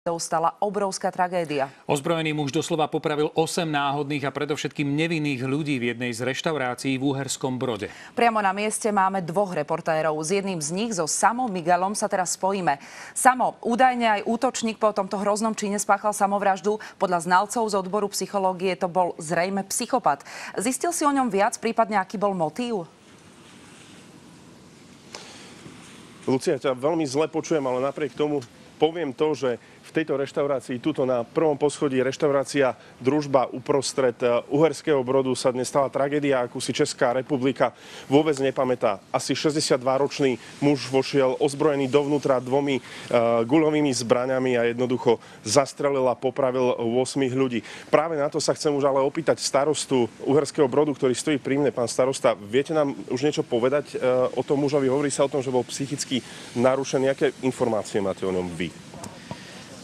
stala obrovská tragédia. Ozbrojený muž doslova popravil 8 náhodných a predovšetkým nevinných ľudí v jednej z reštaurácií v Uherskom Brode. Priamo na mieste máme dvoch reportérov. S jedným z nich, so Samom Migalom, sa teraz spojíme. Samo, údajne aj útočník po tomto hroznom čine spáchal samovraždu. Podľa znalcov z odboru psychológie to bol zrejme psychopat. Zistil si o ňom viac, prípadne aký bol motív? Lucia, ťa veľmi zle počujem, ale napriek tomu poviem to, že v tejto reštaurácii, tuto na prvom poschodí reštaurácia Družba uprostred Uherského Brodu sa dnes stala tragédia, akú si Česká republika vôbec nepamätá. Asi 62-ročný muž vošiel ozbrojený dovnútra dvomi guľovými zbraňami a jednoducho zastrelil a popravil 8 ľudí. Práve na to sa chcem už ale opýtať starostu Uherského Brodu, ktorý stojí pri mne. Pán starosta, viete nám už niečo povedať o tom mužovi? Hovorí sa o tom, že bol psychicky narušený. Aké informácie máte o ňom vy?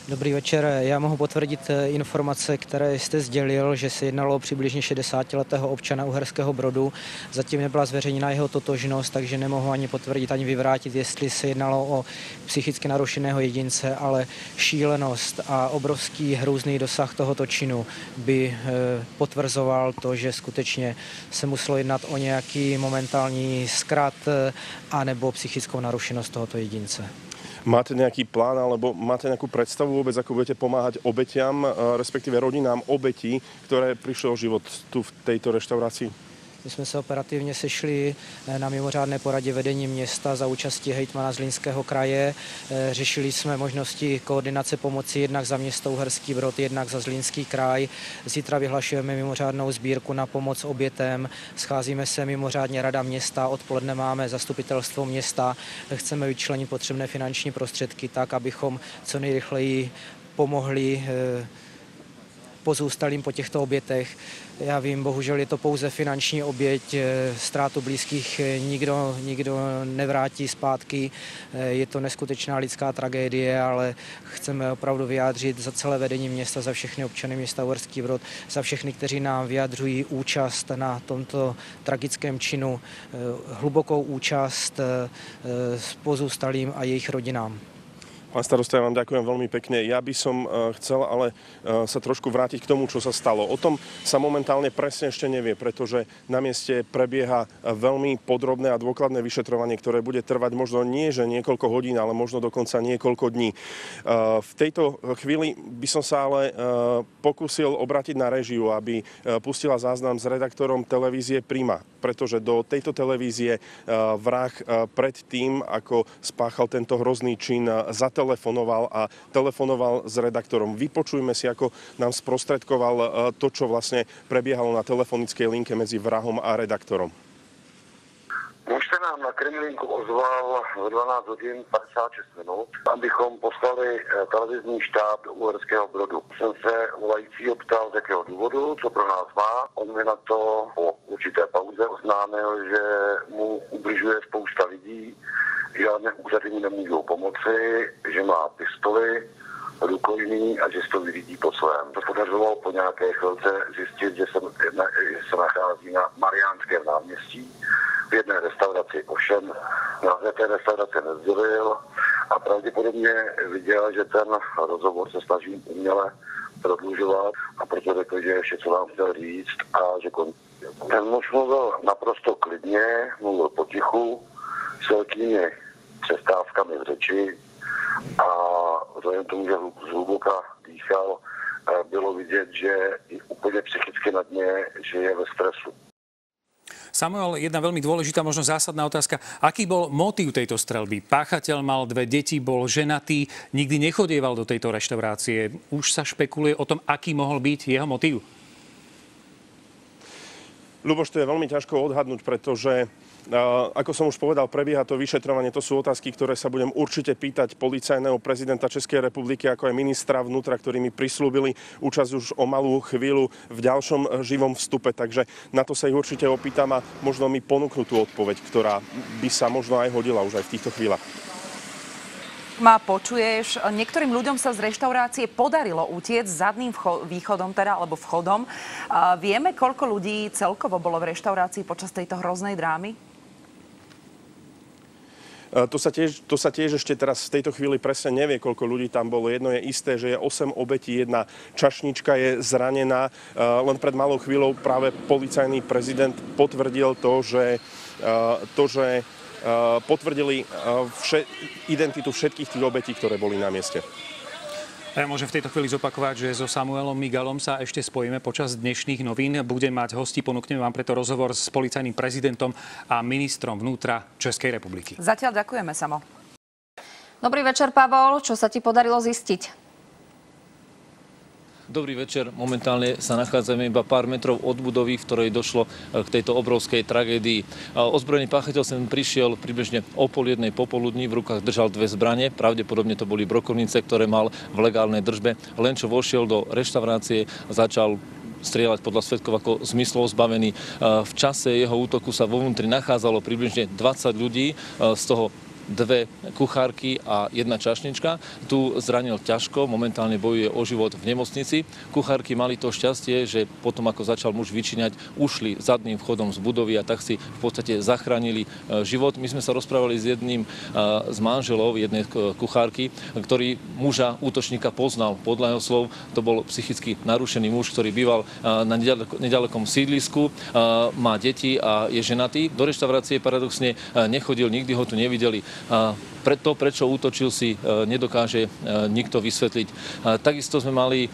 Dobrý večer. Já mohu potvrdit informace, které jste sdělil, že se jednalo o přibližně 60-letého občana Uherského Brodu. Zatím nebyla zveřejněna jeho totožnost, takže nemohu ani potvrdit, ani vyvrátit, jestli se jednalo o psychicky narušeného jedince, ale šílenost a obrovský hrůzný dosah tohoto činu by potvrzoval to, že skutečně se muselo jednat o nějaký momentální zkrat anebo psychickou narušenost tohoto jedince. Máte nejaký plán alebo máte nejakú predstavu vôbec, ako budete pomáhať obetiam, respektíve rodinám obetí, ktoré prišli o život tu v tejto reštaurácii? My jsme se operativně sešli na mimořádné poradě vedení města za účasti hejtmana Zlínského kraje. Řešili jsme možnosti koordinace pomoci jednak za město Uherský Brod, jednak za Zlínský kraj. Zítra vyhlašujeme mimořádnou sbírku na pomoc obětem. Scházíme se mimořádně rada města, odpoledne máme zastupitelstvo města. Chceme vyčlenit potřebné finanční prostředky tak, abychom co nejrychleji pomohli pozůstalým po těchto obětech. Já vím, bohužel je to pouze finanční oběť, ztrátu blízkých nikdo nevrátí zpátky. Je to neskutečná lidská tragédie, ale chceme opravdu vyjádřit za celé vedení města, za všechny občany města Uherský Brod, za všechny, kteří nám vyjadřují účast na tomto tragickém činu, hlubokou účast s pozůstalým a jejich rodinám. Pán starosta, ja vám ďakujem veľmi pekne. Ja by som chcel ale sa trošku vrátiť k tomu, čo sa stalo. O tom sa momentálne presne ešte nevie, pretože na mieste prebieha veľmi podrobné a dôkladné vyšetrovanie, ktoré bude trvať možno nie, že niekoľko hodín, ale možno dokonca niekoľko dní. V tejto chvíli by som sa ale pokúsil obrátiť na režiu, aby pustila záznam s redaktorom televízie Prima, pretože do tejto televízie vrah pred tým, ako spáchal tento hrozný čin, zatelefonoval a telefonoval s redaktorom. Vypočujme si, ako nám sprostredkoval to, čo vlastne prebiehalo na telefonickej linke medzi vrahom a redaktorom. Muž se nám na Kremlinku ozval v 12 hodin 56 minut, abychom poslali televizní štáb do Uherského Brodu. Jsem se volajícího ptal, z jakého důvodu, co pro nás má. On mi na to po určité pauze oznámil, že mu ubližuje spousta lidí, žádné úřady mu nemůžou pomoci, že má pistoli, rukojmí a že to vyřídí po svém. To podařilo po nějaké chvilce zjistit, že se nachází na Mariánském náměstí v jedné restauraci. Ovšem název té restaurace nesdělil a pravděpodobně viděl, že ten rozhovor se snaží uměle prodlužovat a proto řekl, že vše, co vám chtěl říct a že končí. Ten muž mluvil naprosto klidně, mluvil potichu, s velkými přestávkami v řeči a vzhledem tomu, že zhluboka dýchal, bylo vidět, že je úplně psychicky na dně, že je ve stresu. Samuel, jedna veľmi dôležitá, možno zásadná otázka. Aký bol motív tejto streľby? Páchateľ mal 2 deti, bol ženatý, nikdy nechodieval do tejto reštaurácie. Už sa špekuluje o tom, aký mohol byť jeho motív? Ľuboš, to je veľmi ťažko odhadnúť, pretože ako som už povedal, prebieha to vyšetrovanie. To sú otázky, ktoré sa budem určite pýtať policajného prezidenta Českej republiky, ako aj ministra vnútra, ktorí mi prislúbili účasť už o malú chvíľu v ďalšom živom vstupe. Takže na to sa ich určite opýtam a možno mi ponúknú tú odpoveď, ktorá by sa možno aj hodila už aj v týchto chvíľach. Počuješ, niektorým ľuďom sa z reštaurácie podarilo utiecť zadným východom, alebo vchodom. Vieme, koľko ľudí celkovo bolo v reštaurácii počas tejto hroznej drámy? To sa tiež ešte teraz v tejto chvíli presne nevie, koľko ľudí tam bolo. Jedno je isté, že je 8 obetí, jedna čašnička je zranená. Len pred malou chvíľou práve policajný prezident potvrdil potvrdili identitu všetkých tých obetí, ktoré boli na mieste. Ja môžem v tejto chvíli zopakovať, že so Samuelom Migalom sa ešte spojíme počas dnešných novín. Budem mať hostí, ponúkneme vám preto rozhovor s policajným prezidentom a ministrom vnútra Českej republiky. Zatiaľ ďakujeme, Samo. Dobrý večer, Pavol. Čo sa ti podarilo zistiť? Dobrý večer. Momentálne sa nachádzame iba pár metrov od budovy, v ktorej došlo k tejto obrovskej tragédii. Ozbrojený páchateľ sem prišiel približne o 12:30 popoludní. V rukách držal 2 zbrane. Pravdepodobne to boli brokovnice, ktoré mal v legálnej držbe. Len čo vošiel do reštaurácie, začal strieľať podľa svedkov ako zmyslov zbavený. V čase jeho útoku sa vo vnútri nachádzalo približne 20 ľudí, z toho 2 kuchárky a 1 čašnička. Tu zranil ťažko, momentálne bojuje o život v nemocnici. Kuchárky mali to šťastie, že potom ako začal muž vyčíňať, ušli zadným vchodom z budovy a tak si v podstate zachránili život. My sme sa rozprávali s jedným z manželov jednej kuchárky, ktorý muža útočníka poznal. Podľa jeho slov to bol psychicky narušený muž, ktorý býval na nedalekom sídlisku, má deti a je ženatý. Do reštaurácie paradoxne nechodil, nikdy ho tu nevideli. Prečo útočil, si nedokáže nikto vysvetliť. Takisto sme mali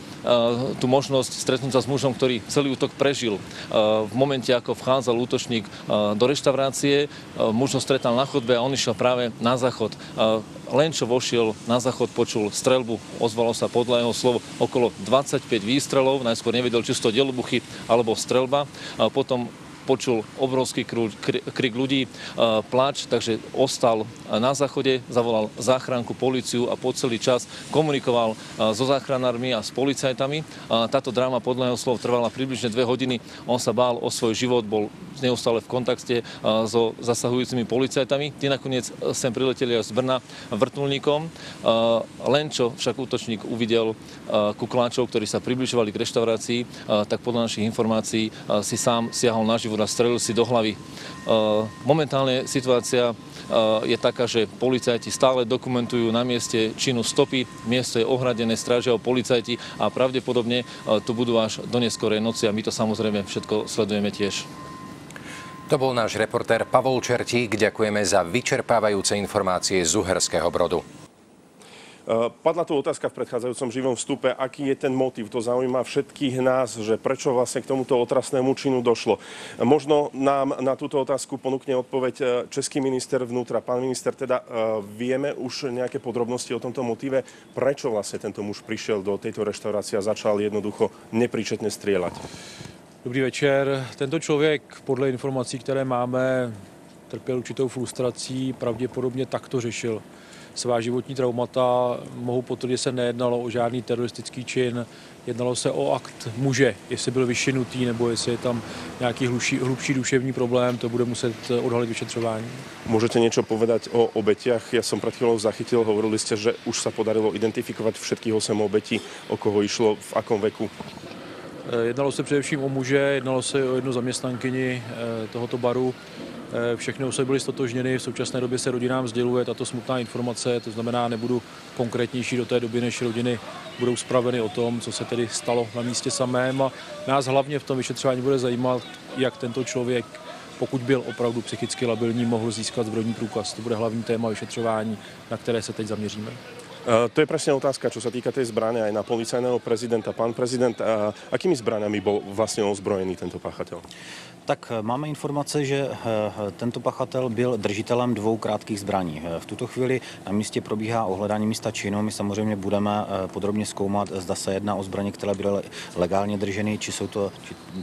tú možnosť stretnúť sa s mužom, ktorý celý útok prežil. V momente, ako vchádzal útočník do reštaurácie, muž ho stretal na chodbe a on išiel práve na záchod. Len čo vošiel na záchod, počul streľbu. Ozvalo sa podľa jeho slov okolo 25 výstrelov. Najskôr nevedel, či sú to delobuchy alebo streľba. Potom počul obrovský krik ľudí, pláč, takže ostal na záchode, zavolal záchranku, políciu a po celý čas komunikoval so záchranármi a s policajtami. Táto dráma podľa jeho slov trvala približne 2 hodiny. On sa bál o svoj život, bol neustále v kontakte so zasahujúcimi policajtami. Tí nakoniec sem prileteli aj z Brna vrtuľníkom. Len čo však útočník uvidel kukláčov, ktorí sa približovali k reštaurácii, tak podľa našich informácií si sám siahol na život a strelil si do hlavy. Momentálne situácia je taká, že policajti stále dokumentujú na mieste činu stopy. Miesto je ohradené, strážia ho policajti a pravdepodobne tu budú až do neskorej noci a my to samozrejme všetko sledujeme tiež. To bol náš reportér Pavol Čertík. Ďakujeme za vyčerpávajúce informácie z Uherského Brodu. Padla tu otázka v predchádzajúcom živom vstupe, aký je ten motív. To zaujíma všetkých nás, že prečo vlastne k tomuto otrasnému činu došlo. Možno nám na túto otázku ponúkne odpoveď český minister vnútra. Pán minister, teda vieme už nejaké podrobnosti o tomto motíve? Prečo vlastne tento muž prišiel do tejto reštaurácie a začal jednoducho nepríčetne strieľať? Dobrý večer. Tento člověk, podle informací, které máme, trpěl určitou frustrací, pravděpodobně takto řešil svá životní traumata. Mohu potvrdit, že se nejednalo o žádný teroristický čin, jednalo se o akt muže, jestli byl vyšinutý nebo jestli je tam nějaký hlubší duševní problém, to bude muset odhalit vyšetřování. Môžete niečo povedať o obetiach? Ja som pred chvíľou zachytil, hovorili ste, že už sa podarilo identifikovať všetkých 8 obetí, o koho išlo, v akom veku? Jednalo se především o muže, jednalo se o jednu zaměstnankyni tohoto baru. Všechny osoby byly stotožněny, v současné době se rodinám sděluje tato smutná informace, to znamená, nebudu konkrétnější do té doby, než rodiny budou spraveny o tom, co se tedy stalo na místě samém. A nás hlavně v tom vyšetřování bude zajímat, jak tento člověk, pokud byl opravdu psychicky labilní, mohl získat zbrojní průkaz. To bude hlavní téma vyšetřování, na které se teď zaměříme. To je presne otázka, čo sa týka tej zbrane aj na policajného prezidenta. Pán prezident, akými zbraňami bol vlastne ozbrojený tento páchateľ? Tak máme informace, že tento pachatel byl držitelem 2 krátkých zbraní. V tuto chvíli na místě probíhá ohledání místa činu. My samozřejmě budeme podrobně zkoumat, zda se jedná o zbraně, které byly legálně drženy, či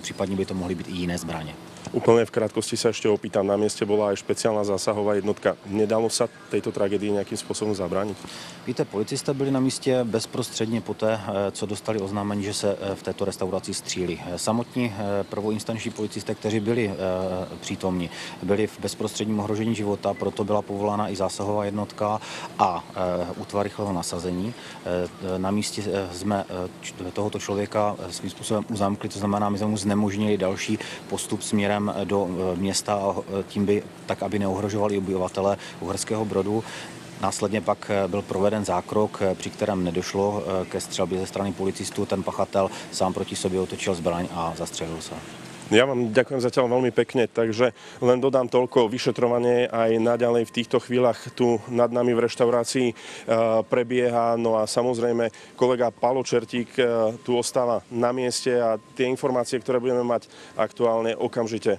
případně by to mohly být i jiné zbraně. Úplne v krátkosti sa ešte opýtam, na mieste bola aj špeciálna zásahová jednotka. Nedalo sa tejto tragédii nejakým spôsobom zabrániť? Víte, Policisté byli na místě bezprostředně poté, co dostali oznámení, že se v této restauraci střílí. Samotní prvoinstanční policisté, kteří byli přítomní, byli v bezprostředním ohrožení života, proto byla povolána i zásahová jednotka a útvar rychlého nasazení. Na místě jsme tohoto člověka svým způsobem uzamkli, to znamená, my jsme mu znemožnili další postup směrem do města a tím tak, aby neohrožovali obyvatele Uherského Brodu. Následně pak byl proveden zákrok, při kterém nedošlo ke střelbě ze strany policistů. Ten pachatel sám proti sobě otočil zbraň a zastřelil se. Ja vám ďakujem zatiaľ veľmi pekne, takže len dodám toľko, vyšetrovanie aj naďalej v týchto chvíľach tu nad nami v reštaurácii prebieha. No a samozrejme kolega Palo Čertík tu ostáva na mieste a tie informácie, ktoré budeme mať aktuálne, okamžite